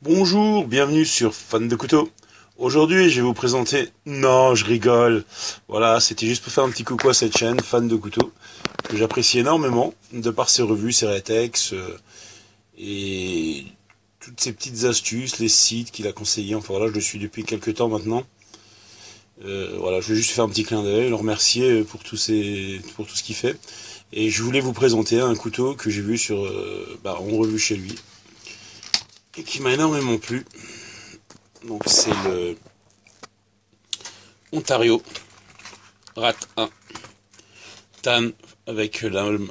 Bonjour, bienvenue sur Fan de Couteau. Aujourd'hui, je vais vous présenter... Non, je rigole. Voilà, c'était juste pour faire un petit coucou à cette chaîne, Fan de Couteau, que j'apprécie énormément, de par ses revues, ses rétex, et toutes ces petites astuces, les sites qu'il a conseillés. Enfin voilà, je le suis depuis quelques temps maintenant. Voilà, je vais juste faire un petit clin d'œil, le remercier pour tout ce qu'il fait. Et je voulais vous présenter un couteau que j'ai vu en revue chez lui, et qui m'a énormément plu. Donc c'est le Ontario Rat 1 Tan avec lame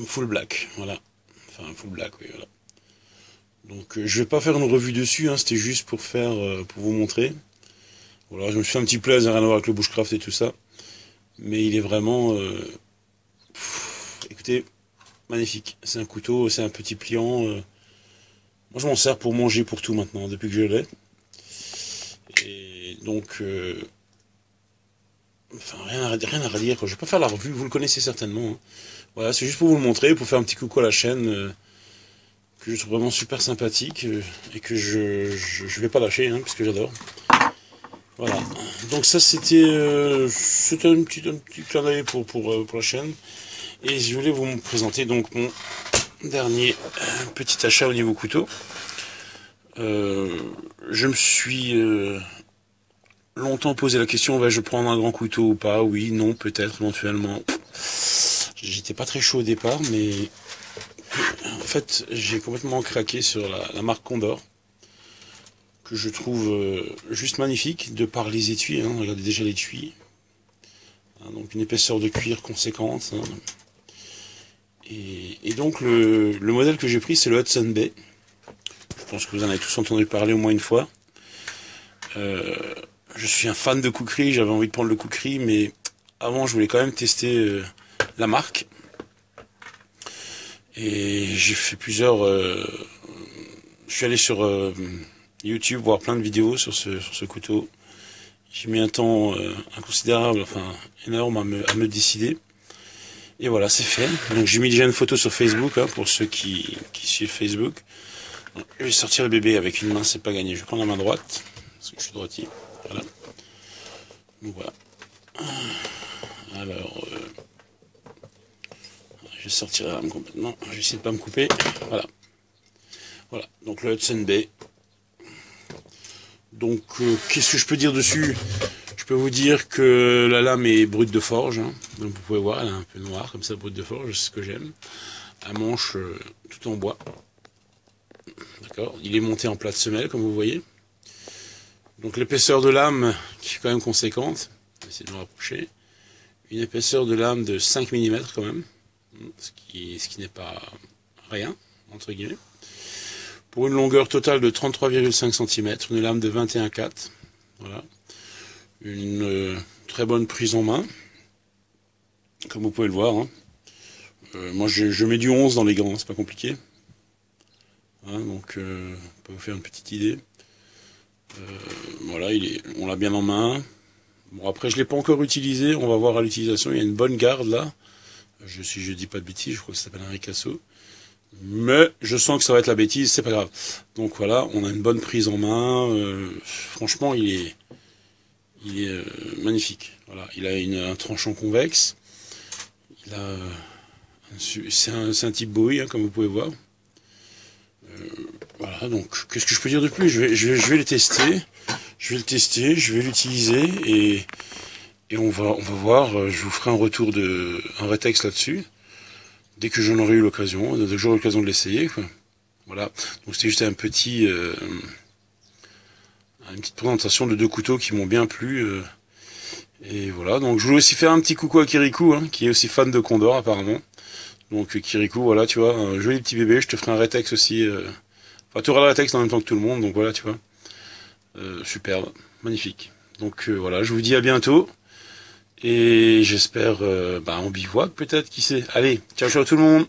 full black, voilà. Enfin full black, oui, voilà. Donc je vais pas faire une revue dessus, hein, c'était juste pour pour vous montrer. Voilà, je me suis fait un petit plaisir, rien à voir avec le bushcraft et tout ça. Mais il est vraiment, écoutez, magnifique. C'est un couteau, c'est un petit pliant. Moi je m'en sers pour manger, pour tout maintenant, depuis que je l'ai. Et donc, enfin rien à redire, quoi. Je vais pas faire la revue, vous le connaissez certainement, hein. Voilà, c'est juste pour vous le montrer, pour faire un petit coucou à la chaîne, que je trouve vraiment super sympathique, et que je vais pas lâcher, hein, parce que j'adore. Voilà, donc ça c'était un petit clin d'œil pour la chaîne. Et je voulais vous présenter donc mon dernier petit achat au niveau couteau. Je me suis longtemps posé la question, vais-je prendre un grand couteau ou pas? Oui, non, peut-être, éventuellement. J'étais pas très chaud au départ, mais en fait j'ai complètement craqué sur la marque Condor, que je trouve juste magnifique, de par les étuis, hein. Regardez déjà l'étui, hein, donc une épaisseur de cuir conséquente, hein. Et donc le modèle que j'ai pris, c'est le Hudson Bay. Je pense que vous en avez tous entendu parler au moins une fois. Je suis un fan de Kukri, j'avais envie de prendre le Kukri, mais avant je voulais quand même tester la marque. Et j'ai fait je suis allé sur YouTube voir plein de vidéos sur ce couteau. J'ai mis un temps inconsidérable, enfin énorme à me décider. Et voilà, c'est fait. Donc j'ai mis déjà une photo sur Facebook, hein, pour ceux qui suivent Facebook. Donc, je vais sortir le bébé avec une main, c'est pas gagné. Je vais prendre la main droite, parce que je suis droitier. Voilà. Donc voilà. Alors, je vais sortir la lame complètement. Je vais essayer de pas me couper. Voilà. Voilà. Donc le Hudson Bay. Donc qu'est-ce que je peux dire dessus? Je peux vous dire que la lame est brute de forge, hein. Donc vous pouvez voir, elle est un peu noire comme ça, brute de forge, c'est ce que j'aime. Un manche tout en bois. D'accord. Il est monté en plat de semelle, comme vous voyez. Donc l'épaisseur de lame qui est quand même conséquente. Je vais essayer de me rapprocher. Une épaisseur de lame de 5 mm quand même, ce qui n'est pas rien, entre guillemets. Pour une longueur totale de 33,5 cm, une lame de 21,4. Voilà. Une très bonne prise en main, comme vous pouvez le voir, hein. Moi je mets du 11 dans les gants, c'est pas compliqué, hein, donc ça peut vous faire une petite idée. Voilà, on l'a bien en main. Bon, après je l'ai pas encore utilisé, on va voir à l'utilisation. Il y a une bonne garde là, si je dis pas de bêtises, je crois que ça s'appelle un ricasso, mais je sens que ça va être la bêtise, c'est pas grave. Donc voilà, on a une bonne prise en main, franchement il est magnifique. Voilà, il a un tranchant convexe. C'est un type Bowie, hein, comme vous pouvez voir. Voilà, donc qu'est-ce que je peux dire de plus? Je vais le tester. Je vais le tester, je vais l'utiliser et on va voir. Je vous ferai un retour un rétex là-dessus dès que j'en aurai eu l'occasion, dès que j'aurai l'occasion de l'essayer, quoi. Voilà. Donc c'était juste une petite présentation de deux couteaux qui m'ont bien plu. Et voilà, donc je voulais aussi faire un petit coucou à Kirikou, hein, qui est aussi fan de Condor apparemment. Donc Kirikou, voilà, tu vois, un joli petit bébé, je te ferai un rétex aussi. Enfin, tu auras le rétex en même temps que tout le monde, donc voilà, tu vois. Superbe, magnifique. Donc voilà, je vous dis à bientôt. Et j'espère en bivouac peut-être, qui sait. Allez, ciao ciao tout le monde.